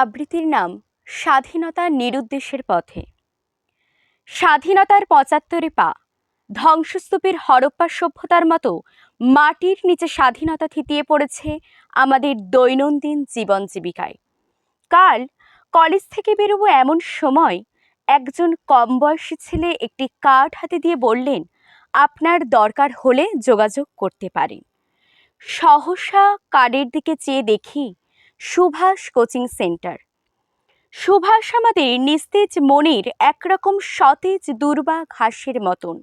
আবৃত্তির নাম স্বাধীনতা নিরুদ্দেশের পথে। স্বাধীনতার ৭৫ পা, ধ্বংসস্তূপের হরপ্পা সভ্যতার মতো মাটির নিচে স্বাধীনতা থিতিয়ে পড়েছে আমাদের দৈনন্দিন জীবন জীবিকায়। কাল কলেজ থেকে বেরোবো এমন সময় একজন কম বয়সী ছেলে একটি কার্ড হাতে দিয়ে বললেন, আপনার দরকার হলে যোগাযোগ করতে পারেন। সহসা কার্ডের দিকে চেয়ে দেখি সুভাষ কোচিং সেন্টার। সুভাষ আমাদের নিস্তেজ মনের একরকম সতেজ দুর্বা ঘাসের মতন।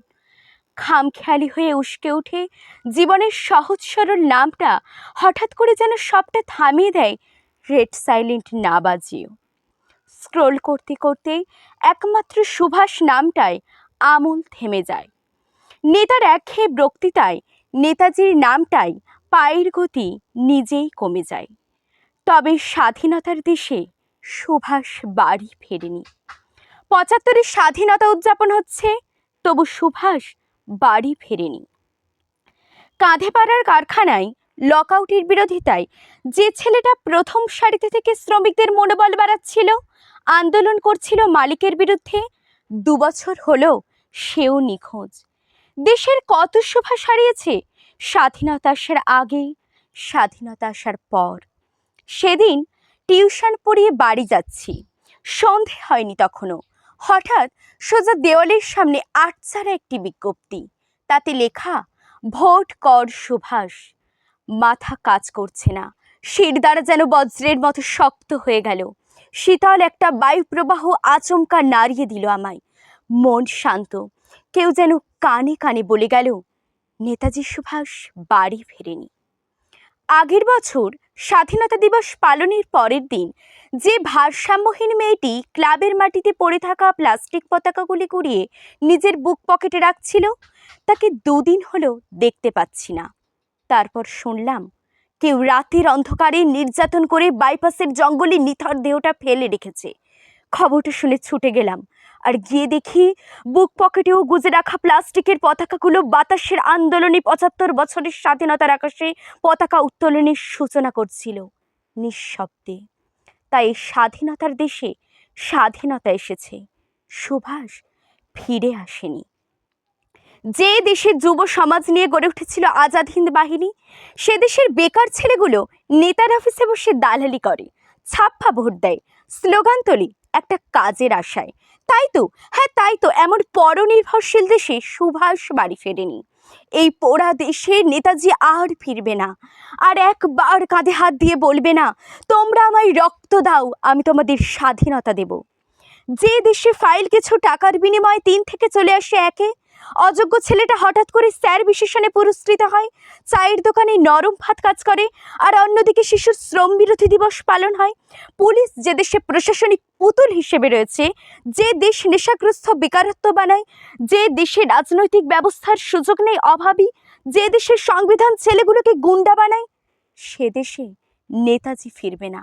খামখেয়ালি হয়ে উস্কে উঠে জীবনের সহজ সরল নামটা হঠাৎ করে যেন সবটা থামিয়ে দেয়, রেড সাইলেন্ট না বাজিয়েও। স্ক্রোল করতে করতে একমাত্র সুভাষ নামটায় আমূল থেমে যায়। নেতার একঘেয়ে বক্তৃতায় নেতাজির নামটাই পায়ের গতি নিজেই কমে যায়। তবে স্বাধীনতার দেশে সুভাষ বাড়ি ফেরেনি। ৭৫ স্বাধীনতা উদযাপন হচ্ছে, তবু সুভাষ বাড়ি ফেরেনি। কাঁধেপাড়ার কারখানায় লকআউটের বিরোধিতায় যে ছেলেটা প্রথম সারিতে থেকে শ্রমিকদের মনোবল বাড়াচ্ছিল, আন্দোলন করছিল মালিকের বিরুদ্ধে, ২ বছর হলো সেও নিখোঁজ। দেশের কত সুভাষ হারিয়েছে স্বাধীনতা আসার আগে, স্বাধীনতা আসার পর। সেদিন টিউশন পড়িয়ে বাড়ি যাচ্ছি, সন্ধে হয়নি তখনও। হঠাৎ সোজা দেওয়ালের সামনে আটচারা একটি বিজ্ঞপ্তি, তাতে লেখা ভোট কর সুভাষ। মাথা কাজ করছে না, শিরদাঁড়া যেন বজ্রের মতো শক্ত হয়ে গেল। শীতল একটা বায়ুপ্রবাহ আচমকা নাড়িয়ে দিল আমায়। মন শান্ত, কেউ যেন কানে কানে বলে গেল, নেতাজি সুভাষ বাড়ি ফেরেনি। আগের বছর স্বাধীনতা দিবস পালনের পরের দিন যে ভারসাম্যহীন মেয়েটি ক্লাবের মাটিতে পড়ে থাকা প্লাস্টিক পতাকাগুলি কুড়িয়ে নিজের বুক পকেটে রাখছিল, তাকে ২ দিন হলো দেখতে পাচ্ছি না। তারপর শুনলাম কেউ রাতের অন্ধকারে নির্যাতন করে বাইপাসের জঙ্গলে নিথর দেহটা ফেলে রেখেছে। খবরটা শুনে ছুটে গেলাম, আর গিয়ে দেখি বুক পকেটেও গুজে রাখা প্লাস্টিকের পতাকাগুলো বাতাসের আন্দোলনে ৭৫ বছরের স্বাধীনতার আকাশে পতাকা উত্তোলনের সূচনা করছিল নিঃশব্দে। তাই স্বাধীনতার দেশে স্বাধীনতা এসেছে, সুভাষ ফিরে আসেনি। যে দেশের যুব সমাজ নিয়ে গড়ে উঠেছিল আজাদ হিন্দ বাহিনী, সে দেশের বেকার ছেলেগুলো নেতার অফিসে বসে দালালি করে, ছাপ্পা ভোট দেয়, স্লোগান তোলে একটা কাজের আশায়। তাই তো এমন পরনির্ভরশীল দেশে সুভাষ বাড়ি ফেরেনি। এই পোড়া দেশে নেতাজি আর ফিরবে না, আর একবার কাঁধে হাত দিয়ে বলবে না, তোমরা আমায় রক্ত দাও, আমি তোমাদের স্বাধীনতা দেব। যে দেশে ফাইল কিছু টাকার বিনিময়ে ৩ থেকে চলে আসে ১-এ, অযোগ্য ছেলেটা হঠাৎ করে স্যার বিশেষণে পুরস্কৃত হয়, চায়ের দোকানে নরম ভাত কাজ করে, আর অন্যদিকে শিশুর শ্রম বিরোধী দিবস পালন হয়। পুলিশ যে দেশে প্রশাসনিক পুতুল হিসেবে রয়েছে, যে দেশ নেশাগ্রস্ত বেকারত্ব বানায়, যে দেশে রাজনৈতিক ব্যবস্থার সুযোগ নেই অভাবী, যে দেশের সংবিধান ছেলেগুলোকে গুন্ডা বানায়, সে দেশে নেতাজি ফিরবে না।